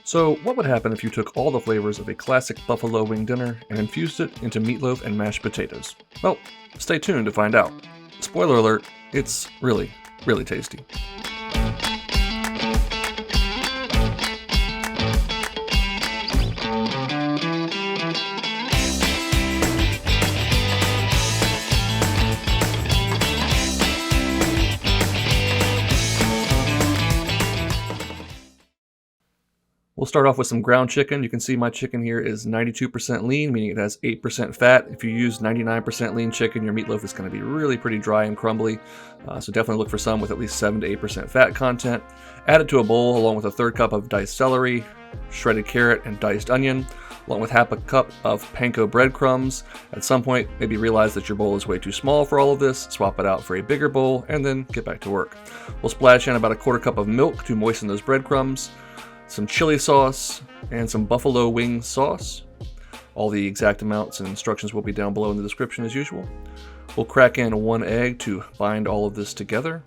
So, what would happen if you took all the flavors of a classic buffalo wing dinner and infused it into meatloaf and mashed potatoes? Well, stay tuned to find out. Spoiler alert, it's really, really tasty. We'll start off with some ground chicken. You can see my chicken here is 92% lean, meaning it has 8% fat. If you use 99% lean chicken, your meatloaf is going to be really pretty dry and crumbly. So definitely look for some with at least 7 to 8% fat content. Add it to a bowl along with a third cup of diced celery, shredded carrot, and diced onion, along with half a cup of panko breadcrumbs. At some point, maybe realize that your bowl is way too small for all of this, swap it out for a bigger bowl, and then get back to work. We'll splash in about a quarter cup of milk to moisten those breadcrumbs, some chili sauce, and some buffalo wing sauce. All the exact amounts and instructions will be down below in the description as usual. We'll crack in 1 egg to bind all of this together.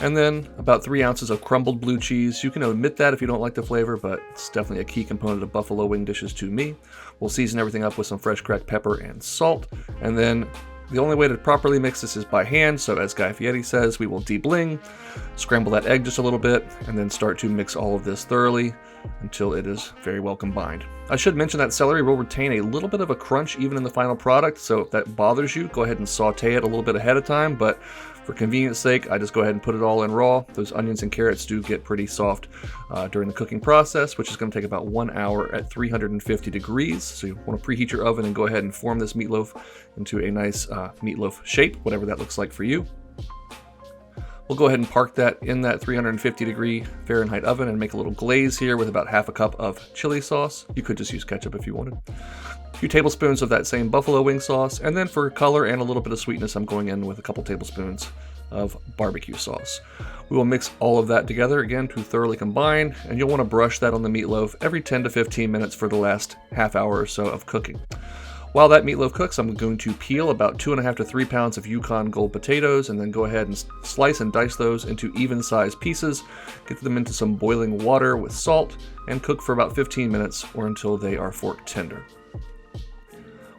And then about 3 ounces of crumbled blue cheese. You can omit that if you don't like the flavor, but it's definitely a key component of buffalo wing dishes to me. We'll season everything up with some fresh cracked pepper and salt. And then the only way to properly mix this is by hand, so as Guy Fieri says, we will de-bling, scramble that egg just a little bit, and then start to mix all of this thoroughly until it is very well combined. I should mention that celery will retain a little bit of a crunch even in the final product, so if that bothers you, go ahead and saute it a little bit ahead of time, but for convenience sake, I just go ahead and put it all in raw. Those onions and carrots do get pretty soft during the cooking process, which is going to take about 1 hour at 350 degrees. So you want to preheat your oven and go ahead and form this meatloaf into a nice meatloaf shape, whatever that looks like for you. We'll go ahead and park that in that 350 degree Fahrenheit oven and make a little glaze here with about half a cup of chili sauce. You could just use ketchup if you wanted. A few tablespoons of that same buffalo wing sauce, and then for color and a little bit of sweetness, I'm going in with a couple tablespoons of barbecue sauce. We will mix all of that together again to thoroughly combine, and you'll want to brush that on the meatloaf every 10 to 15 minutes for the last half hour or so of cooking. While that meatloaf cooks, I'm going to peel about 2.5 to 3 pounds of Yukon gold potatoes and then go ahead and slice and dice those into even-sized pieces, get them into some boiling water with salt, and cook for about 15 minutes or until they are fork tender.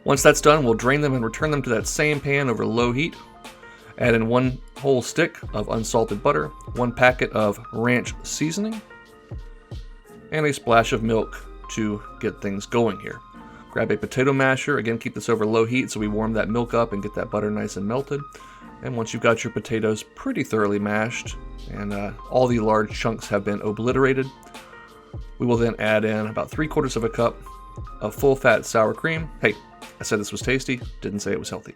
Once that's done, we'll drain them and return them to that same pan over low heat. Add in 1 whole stick of unsalted butter, 1 packet of ranch seasoning, and a splash of milk to get things going here. Grab a potato masher, again keep this over low heat so we warm that milk up and get that butter nice and melted. And once you've got your potatoes pretty thoroughly mashed and all the large chunks have been obliterated, we will then add in about 3/4 of a cup of full fat sour cream. Hey, I said this was tasty, didn't say it was healthy.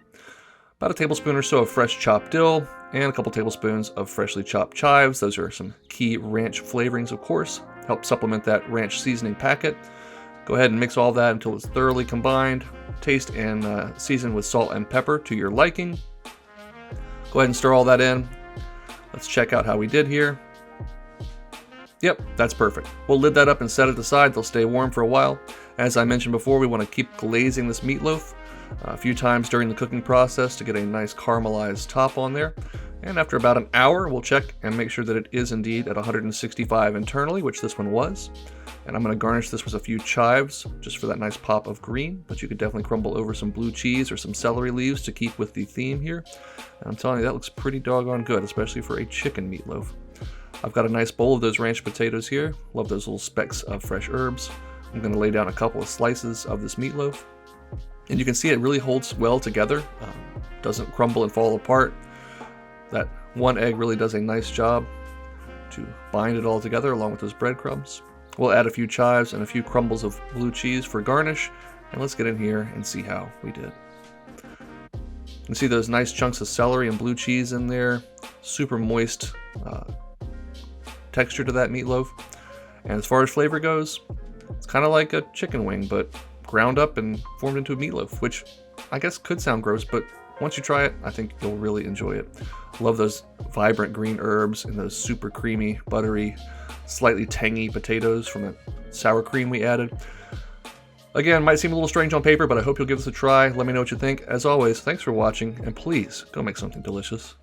About a tablespoon or so of fresh chopped dill and a couple tablespoons of freshly chopped chives. Those are some key ranch flavorings, of course, help supplement that ranch seasoning packet. Go ahead and mix all that until it's thoroughly combined. Taste and season with salt and pepper to your liking. Go ahead and stir all that in. Let's check out how we did here. Yep, that's perfect. We'll lid that up and set it aside. They'll stay warm for a while. As I mentioned before, we want to keep glazing this meatloaf a few times during the cooking process to get a nice caramelized top on there. And after about an hour, we'll check and make sure that it is indeed at 165 internally, which this one was. And I'm going to garnish this with a few chives, just for that nice pop of green, but you could definitely crumble over some blue cheese or some celery leaves to keep with the theme here. And I'm telling you, that looks pretty doggone good, especially for a chicken meatloaf. I've got a nice bowl of those ranch potatoes here. Love those little specks of fresh herbs. I'm going to lay down a couple of slices of this meatloaf. And you can see it really holds well together, doesn't crumble and fall apart. That 1 egg really does a nice job to bind it all together along with those breadcrumbs. We'll add a few chives and a few crumbles of blue cheese for garnish, and let's get in here and see how we did. You can see those nice chunks of celery and blue cheese in there, super moist texture to that meatloaf. And as far as flavor goes, it's kind of like a chicken wing, but ground up and formed into a meatloaf, which I guess could sound gross, but once you try it, I think you'll really enjoy it. Love those vibrant green herbs and those super creamy, buttery, slightly tangy potatoes from the sour cream we added. Again, might seem a little strange on paper, but I hope you'll give this a try. Let me know what you think. As always, thanks for watching, and please go make something delicious.